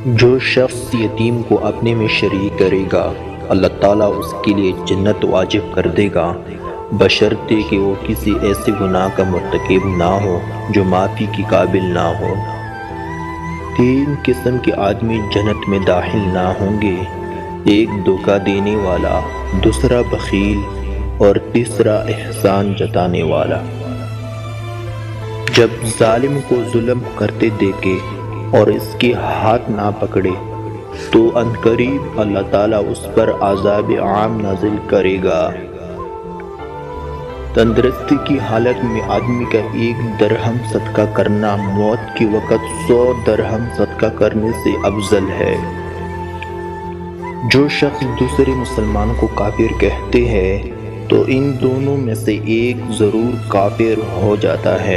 جو شخص یتیم کو اپنے میں شریک کرے گا اللہ تعالیٰ اس کے لیے جنت واجب کر دے گا، بشرطے کہ وہ کسی ایسے گناہ کا مرتکب نہ ہو جو معافی کی قابل نہ ہو۔ 3 قسم کے آدمی جنت میں داخل نہ ہوں گے، ایک دھوکہ دینے والا، دوسرا بخیل اور تیسرا احسان جتانے والا۔ جب ظالم کو ظلم کرتے دیکھے اور اس کے ہاتھ نہ پکڑے تو عنقریب اللہ تعالیٰ اس پر عذاب عام نازل کرے گا۔ تندرستی کی حالت میں آدمی کا 1 درہم صدقہ کرنا موت کے وقت 100 درہم صدقہ کرنے سے افضل ہے۔ جو شخص دوسرے مسلمان کو کافر کہتے ہیں تو ان دونوں میں سے ایک ضرور کافر ہو جاتا ہے۔